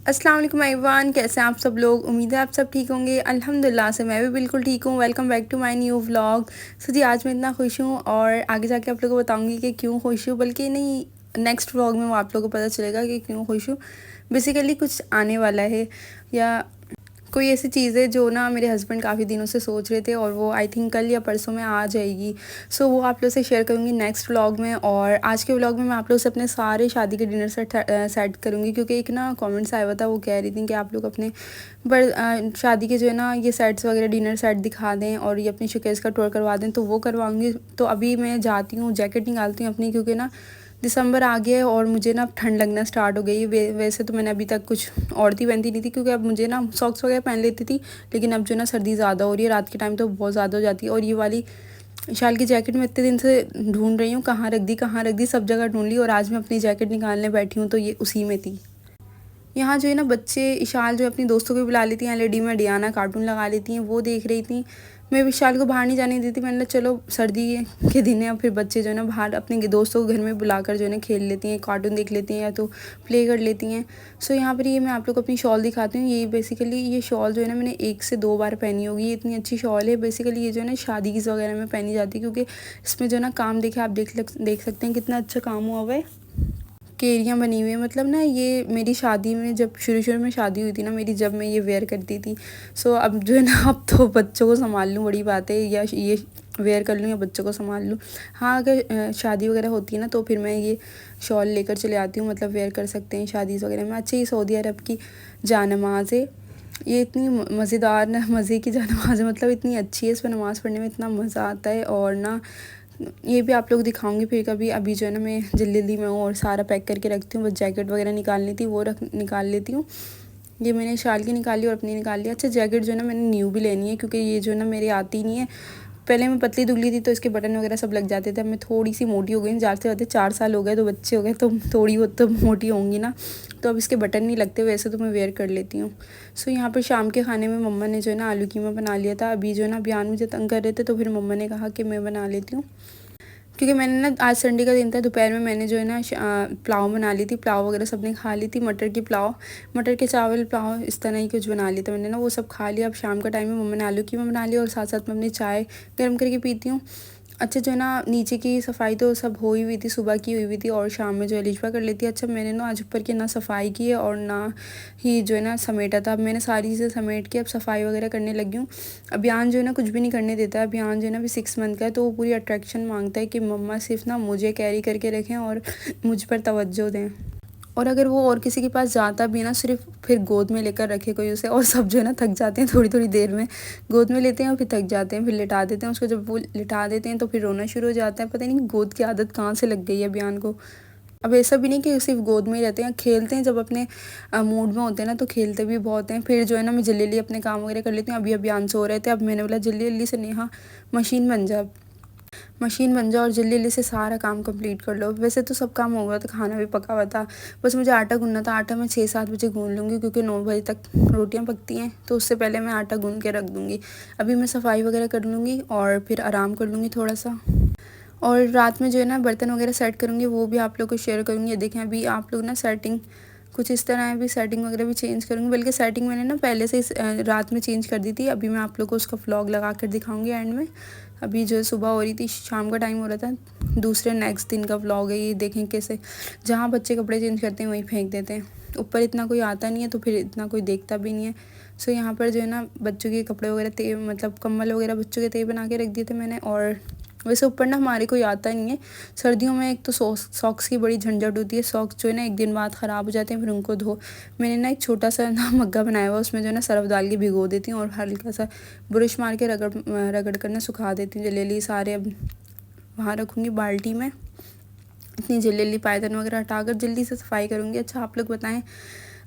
अस्सलाम वालेकुम एवरीवन, कैसे हैं आप सब लोग। उम्मीद है आप सब ठीक होंगे। अल्हम्दुलिल्लाह से मैं भी बिल्कुल ठीक हूँ। Welcome back to my new vlog. So जी, आज मैं इतना खुश हूँ और आगे जाके आप लोगों को बताऊँगी कि क्यों खुश हूँ, बल्कि नहीं, नेक्स्ट व्लॉग में वो आप लोगों को पता चलेगा कि क्यों खुश हूँ। बेसिकली कुछ आने वाला है या कोई ऐसी चीज़ है जो ना मेरे हस्बैंड काफ़ी दिनों से सोच रहे थे और वो आई थिंक कल या परसों में आ जाएगी। सो वो आप लोग से शेयर करूँगी नेक्स्ट व्लॉग में। और आज के व्लॉग में मैं आप लोग से अपने सारे शादी के डिनर सेट करूँगी, क्योंकि एक ना कमेंट्स आया हुआ था, वो कह रही थी कि आप लोग अपने शादी के जो है ना ये सेट्स वगैरह डिनर सेट दिखा दें और ये अपनी शोकेस का टूर करवा दें, तो वो करवाऊँगी। तो अभी मैं जाती हूँ, जैकेट निकालती हूँ अपनी, क्योंकि ना दिसंबर आ गया है और मुझे ना ठंड लगना स्टार्ट हो गई है। वैसे तो मैंने अभी तक कुछ औरती पहनती नहीं थी, क्योंकि अब मुझे ना सॉक्स वगैरह पहन लेती थी, लेकिन अब जो ना सर्दी ज़्यादा हो रही है, रात के टाइम तो बहुत ज़्यादा हो जाती है। और ये वाली शाल की जैकेट मैं इतने दिन से ढूंढ रही हूँ, कहाँ रख दी, सब जगह ढूंढ ली और आज मैं अपनी जैकेट निकालने बैठी हूँ तो ये उसी में थी। यहाँ जो है ना बच्चे इशाल जो अपनी दोस्तों को बुला लेती हैं, एलईडी में डियाना कार्टून लगा लेती हैं, वो देख रही थी। मैं विशाल को बाहर नहीं जाने देती, मैंने कहा चलो सर्दी के दिन है और फिर बच्चे जो है ना बाहर अपने दोस्तों को घर में बुलाकर जो है ना खेल लेती हैं, कार्टून देख लेती हैं या तो प्ले कर लेती हैं। सो यहाँ पर ये मैं आप लोग को अपनी शॉल दिखाती हूँ। ये बेसिकली ये शॉल जो है ना मैंने 1 से 2 बार पहनी होगी। ये इतनी अच्छी शॉल है। बेसिकली ये जो है ना शादी वगैरह में पहनी जाती है, क्योंकि इसमें जो है ना काम देखे आप देख सकते हैं कितना अच्छा काम हुआ हुआ है। केरियाँ बनी हुई है, मतलब ना ये मेरी शादी में जब शुरू में शादी हुई थी ना मेरी, जब मैं ये वेयर करती थी। सो अब जो है ना अब तो बच्चों को संभाल लूँ बड़ी बात है, या ये वेयर कर लूँ या बच्चों को संभाल लूँ। हाँ, अगर शादी वगैरह होती है ना तो फिर मैं ये शॉल लेकर चले आती हूँ, मतलब वेयर कर सकते हैं शादी वगैरह में। अच्छा, ये सऊदी अरब की जानमाज़ है। ये इतनी मज़ेदार ना मज़े की जानमाज़ है, मतलब इतनी अच्छी है, इस पर नमाज़ पढ़ने में इतना मज़ा आता है। और ना ये भी आप लोग दिखाऊंगी फिर कभी। अभी जो है ना मैं जल्दी में हूँ और सारा पैक करके रखती हूँ, बस जैकेट वगैरह निकालनी थी वो निकाल लेती हूँ। ये मैंने शाल की निकाली और अपनी निकाल लिया। अच्छा, जैकेट जो है ना मैंने न्यू भी लेनी है, क्योंकि ये जो है ना मेरी आती नहीं है। पहले मैं पतली दुबली थी तो इसके बटन वगैरह सब लग जाते थे। अब मैं थोड़ी सी मोटी हो गई, जाते जाते 4 साल हो गए, तो बच्चे हो गए तो थोड़ी बहुत तो मोटी होंगी ना, तो अब इसके बटन नहीं लगते। वैसे तो मैं वेयर कर लेती हूँ। सो यहाँ पर शाम के खाने में मम्मा ने जो है ना आलू कीमा बना लिया था। अभी जो है ना बयान मुझे तंग कर रहे थे, तो फिर मम्मा ने कहा कि मैं बना लेती हूँ, क्योंकि मैंने ना आज संडे का दिन था, दोपहर में मैंने जो है ना पुलाव बना ली थी। पुलाव वगैरह सबने खा ली थी, मटर की पुलाव, मटर के चावल पुलाव, इस तरह ही कुछ बना लिया था मैंने ना, वो सब खा लिया। अब शाम का टाइम में मम्मा ने आलू कीमा बना लिया और साथ साथ मैं अपनी चाय गर्म करके पीती हूँ। अच्छा, जो है ना नीचे की सफाई तो सब हो ही हुई थी, सुबह की हुई थी और शाम में जो है लिशवा कर लेती है। अच्छा, मैंने ना आज ऊपर की ना सफाई की है और ना ही जो है ना समेटा था। अब मैंने सारी चीज़ें समेट के अब सफाई वगैरह करने लगी हूँ। अभियान जो है ना कुछ भी नहीं करने देता है। अभियान जो है ना अभी 6 मंथ का है, तो वो पूरी अट्रैक्शन मांगता है कि मम्मा सिर्फ ना मुझे कैरी करके रखें और मुझ पर तवज्जो दें। और अगर वो और किसी के पास जाता भी ना, सिर्फ फिर गोद में लेकर रखे कोई उसे। और सब जो है ना थक जाते हैं थोड़ी थोड़ी देर में, गोद में लेते हैं और फिर थक जाते हैं, फिर लिटा देते हैं उसको। जब वो लिटा देते हैं तो फिर रोना शुरू हो जाता है। पता नहीं गोद की आदत कहाँ से लग गई है बयान को। अब ऐसा भी नहीं कि सिर्फ गोद में ही रहते हैं, खेलते हैं। जब अपने मूड में होते हैं ना तो खेलते भी बहुत हैं। फिर जो है ना मैं जल्दी जल्दी अपने काम वगैरह कर लेती हूँ। अभी अभियान सो रहे थे, अब मैंने बोला जल्दी जल्दी से नेहा मशीन बन जा, मशीन बन जाओ और जल्दी जल्दी से सारा काम कंप्लीट कर लो। वैसे तो सब काम हो गया था, खाना भी पका हुआ था, बस मुझे आटा गूंदना था। आटा मैं 6-7 बजे गूंद लूँगी, क्योंकि 9 बजे तक रोटियां पकती हैं, तो उससे पहले मैं आटा गूंद के रख दूँगी। अभी मैं सफाई वगैरह कर लूँगी और फिर आराम कर लूँगी थोड़ा सा। और रात में जो है ना बर्तन वगैरह सेट करूँगी, वो भी आप लोग को शेयर करूँगी। ये देखें, अभी आप लोग ना सेटिंग कुछ इस तरह है। अभी सेटिंग वगैरह भी चेंज करूँगी, बल्कि सेटिंग मैंने ना पहले से रात में चेंज कर दी थी। अभी मैं आप लोग को उसका व्लॉग लगा कर दिखाऊंगी एंड में। अभी जो सुबह हो रही थी, शाम का टाइम हो रहा था, दूसरे नेक्स्ट दिन का व्लॉग है ये। देखें कैसे जहाँ बच्चे कपड़े चेंज करते हैं वहीं फेंक देते हैं। ऊपर इतना कोई आता नहीं है तो फिर इतना कोई देखता भी नहीं है। सो यहाँ पर जो है ना बच्चों के कपड़े वगैरह मतलब कम्बल वगैरह बच्चों के बना के रख दिए थे मैंने। और वैसे ऊपर ना हमारे कोई आता नहीं है। सर्दियों में एक तो सॉक्स की बड़ी झंझट होती है। सॉक्स जो है ना एक दिन बाद ख़राब हो जाते हैं, फिर उनको धो। मैंने ना एक छोटा सा ना मग्गा बनाया हुआ, उसमें जो है ना सर्फ डाल के भिगो देती हूँ और हल्का सा ब्रश मार के रगड़ कर ना सुखा देती हूँ। जल्दी सारे अब वहाँ रखूँगी बाल्टी में। इतनी जल्दी पायदान वगैरह हटाकर जल्दी से सफाई करूँगी। अच्छा, आप लोग बताएं,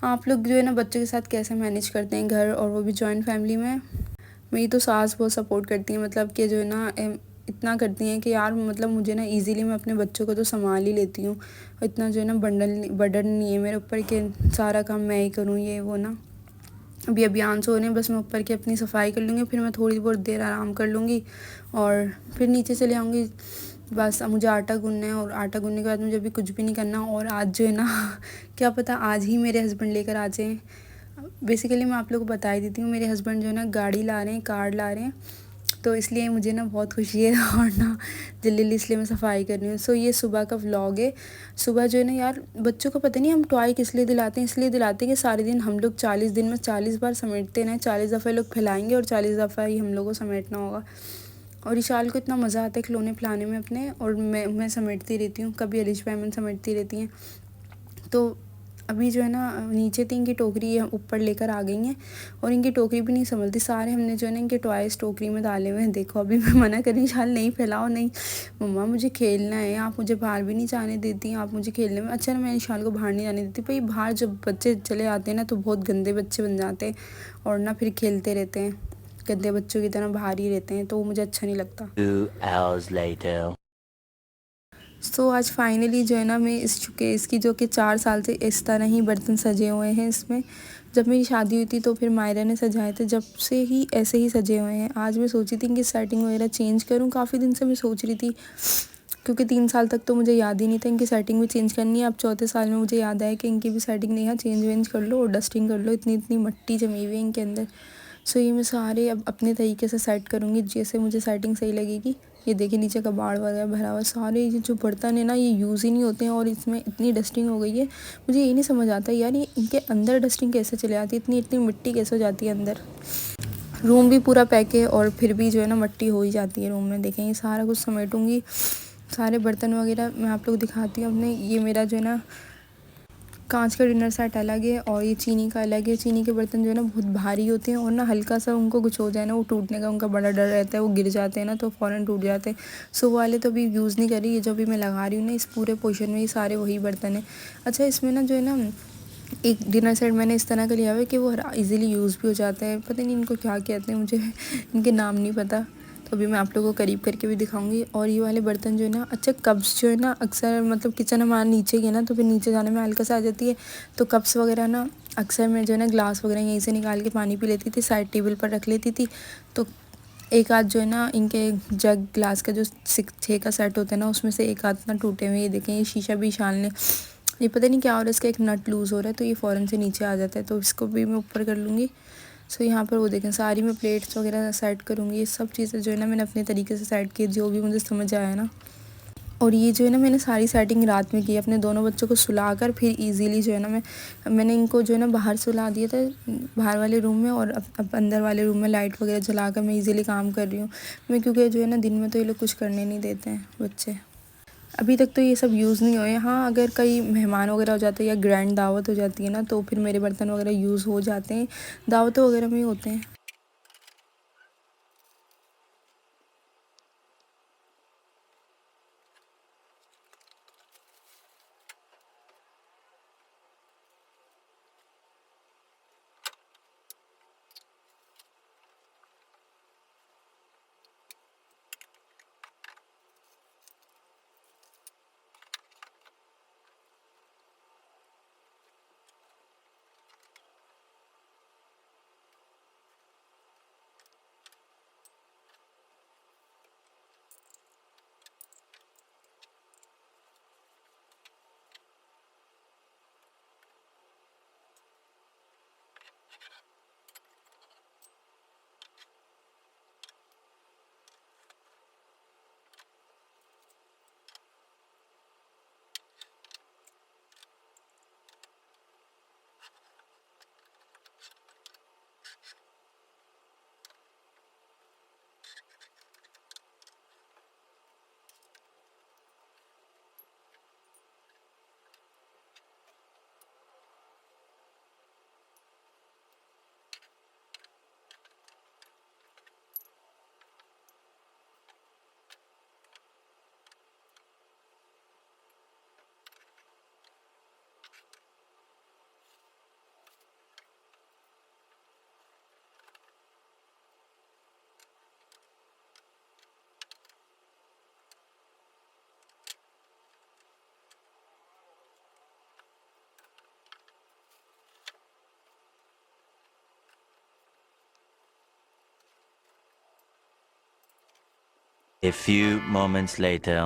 आप लोग जो है ना बच्चों के साथ कैसे मैनेज करते हैं घर, और वो भी जॉइंट फैमिली में। मेरी तो सास बहुत सपोर्ट करती हैं, मतलब कि जो है ना इतना करती हैं कि यार मतलब मुझे ना इजीली मैं अपने बच्चों को तो संभाल ही लेती हूँ। इतना जो है ना बर्डन नहीं है मेरे ऊपर कि सारा काम मैं ही करूँ ये वो ना। अभी अभियान से होने, बस मैं ऊपर की अपनी सफाई कर लूँगी, फिर मैं थोड़ी बहुत देर आराम कर लूँगी और फिर नीचे चले आऊँगी। बस अब मुझे आटा गूँनना है और आटा गूँनने के बाद मुझे अभी कुछ भी नहीं करना। और आज जो है ना क्या पता आज ही मेरे हस्बैंड लेकर आ जाएँ। बेसिकली मैं आप लोगों को बता ही देती हूँ, मेरे हस्बैंड जो है ना गाड़ी ला रहे हैं, कार ला रहे हैं, तो इसलिए मुझे ना बहुत खुशी है और ना जल्दी इसलिए मैं सफाई कर रही हूँ। सो ये सुबह का व्लॉग है। सुबह जो है ना यार, बच्चों को पता नहीं हम टॉय किस लिए दिलाते हैं, इसलिए दिलाते हैं कि सारे दिन हम लोग 40 दिन में 40 बार समेटते ना, 40 दफ़ा लोग फैलाएंगे और 40 दफ़ा ही हम लोग को समेटना होगा। और विशाल को इतना मज़ा आता है खिलौने फैलाने में अपने, और मैं समेटती रहती हूँ, कभी अलिश पैमन समेटती रहती हैं। तो अभी जो है ना नीचे थी इनकी टोकरी ऊपर लेकर आ गई हैं, और इनकी टोकरी भी नहीं संभलती, सारे हमने जो है ना इनके टॉयज़ टोकरी में डाले हुए हैं। देखो अभी मैं मना करी शाल नहीं फैलाओ, नहीं मम्मा मुझे खेलना है, आप मुझे बाहर भी नहीं जाने देती, आप मुझे खेलने में। अच्छा ना मैं शाल को बाहर नहीं जाने देती भाई, बाहर जब बच्चे चले आते हैं ना तो बहुत गंदे बच्चे बन जाते हैं और ना फिर खेलते रहते हैं, गंदे बच्चों की तरह बाहर ही रहते हैं, तो वो मुझे अच्छा नहीं लगता। 2 hours later. सो आज फाइनली जो है ना मैं इस शोकेस की, जो कि 4 साल से इस तरह ही बर्तन सजे हुए हैं इसमें, जब मेरी शादी हुई थी तो फिर मायरा ने सजाए थे, जब से ही ऐसे ही सजे हुए हैं। आज मैं सोची थी कि सेटिंग वगैरह चेंज करूं, काफ़ी दिन से मैं सोच रही थी, क्योंकि 3 साल तक तो मुझे याद ही नहीं था इनकी सेटिंग भी चेंज करनी है। अब चौथे साल में मुझे याद आया कि इनकी भी सेटिंग नहीं है, चेंज वेंज कर लो और डस्टिंग कर लो, इतनी इतनी मट्टी जमी हुई है इनके अंदर। सो ये मैं सारे अब अपने तरीके से सेट करूँगी, जैसे मुझे सेटिंग सही लगेगी। ये देखिए नीचे कबाड़ वगैरह भरा हुआ, सारे ये जो बर्तन है ना ये यूज़ ही नहीं होते हैं और इसमें इतनी डस्टिंग हो गई है। मुझे ये नहीं समझ आता यार, ये इनके अंदर डस्टिंग कैसे चले आती है, इतनी इतनी मिट्टी कैसे हो जाती है अंदर। रूम भी पूरा पैक है और फिर भी जो है ना मिट्टी हो ही जाती है रूम में। देखें ये सारा कुछ समेटूँगी, सारे बर्तन वगैरह मैं आप लोग दिखाती हूँ अपने। ये मेरा जो है ना कांच का डिनर सेट अलग है और ये चीनी का अलग है। चीनी के बर्तन जो है ना बहुत भारी होते हैं और ना हल्का सा उनको कुछ हो जाए ना वो टूटने का उनका बड़ा डर रहता है, वो गिर जाते हैं ना तो फ़ौरन टूट जाते हैं। सो वो वाले तो अभी यूज़ नहीं कर रही, ये जो भी मैं लगा रही हूँ ना इस पूरे पोर्शन में ये सारे वही बर्तन हैं। अच्छा इसमें ना जो है ना एक डिनर सेट मैंने इस तरह का लिया हुआ है कि वो इजीली यूज़ भी हो जाता है, पता नहीं इनको क्या कहते हैं, मुझे इनके नाम नहीं पता, तो अभी मैं आप लोगों को करीब करके भी दिखाऊंगी। और ये वाले बर्तन जो है ना, अच्छा कप्स जो है ना अक्सर मतलब किचन हमारा नीचे ही है ना, तो फिर नीचे जाने में हल्का सा आ जाती है, तो कप्स वगैरह ना अक्सर मैं जो है ना ग्लास वगैरह यहीं से निकाल के पानी पी लेती थी, साइड टेबल पर रख लेती थी। तो एक आध जो है ना इनके जग ग्लास का जो 6 का सेट होता है ना उसमें से एक आध ना टूटे हुए, ये देखें ये शीशा भी शाल ने, ये पता नहीं क्या हो रहा है, इसका एक नट लूज़ हो रहा है तो ये फ़ौरन से नीचे आ जाता है, तो इसको भी मैं ऊपर कर लूँगी। सो यहाँ पर वो देखें सारी मैं प्लेट्स वगैरह सेट करूँगी, ये सब चीज़ें जो है ना मैंने अपने तरीके से सेट की, जो भी मुझे समझ आया ना। और ये जो है ना मैंने सारी सेटिंग रात में की, अपने दोनों बच्चों को सुलाकर फिर इजीली जो है ना मैंने इनको जो है ना बाहर सुला दिया था, बाहर वाले रूम में, और अब अंदर वाले रूम में लाइट वगैरह जलाकर मैं इजीली काम कर रही हूँ मैं, क्योंकि जो है ना दिन में तो ये लोग कुछ करने नहीं देते हैं बच्चे। अभी तक तो ये सब यूज़ नहीं हुए। हाँ अगर कई मेहमान वगैरह हो जाते हैं या ग्रैंड दावत हो जाती है ना तो फिर मेरे बर्तन वगैरह यूज़ हो जाते हैं, दावतों वगैरह में ही होते हैं। A few moments later.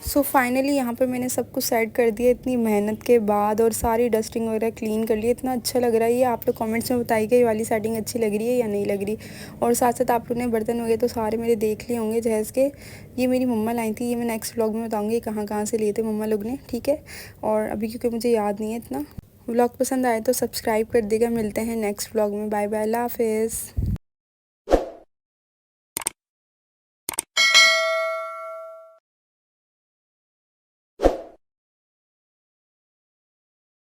So finally यहाँ पर मैंने सब कुछ सेट कर दिया इतनी मेहनत के बाद, और सारी डस्टिंग वगैरह क्लीन कर ली। इतना अच्छा लग रहा है ये। आप लोग कमेंट्स में बताइएगा ये वाली सेटिंग अच्छी लग रही है या नहीं लग रही। और साथ साथ आप लोग ने बर्तन वगैरह तो सारे मेरे देख लिए होंगे जहेज़ के। ये मेरी मम्मा लाई थी, ये मैं नेक्स्ट व्लॉग में बताऊँगी कहाँ कहाँ से लिए थे मम्मा लोग ने, ठीक है। और अभी क्योंकि मुझे याद नहीं है इतना। व्लॉग पसंद आए तो सब्सक्राइब कर देगा। मिलते हैं नेक्स्ट व्लॉग में। बाय बाय, अल्लाह हाफिज़।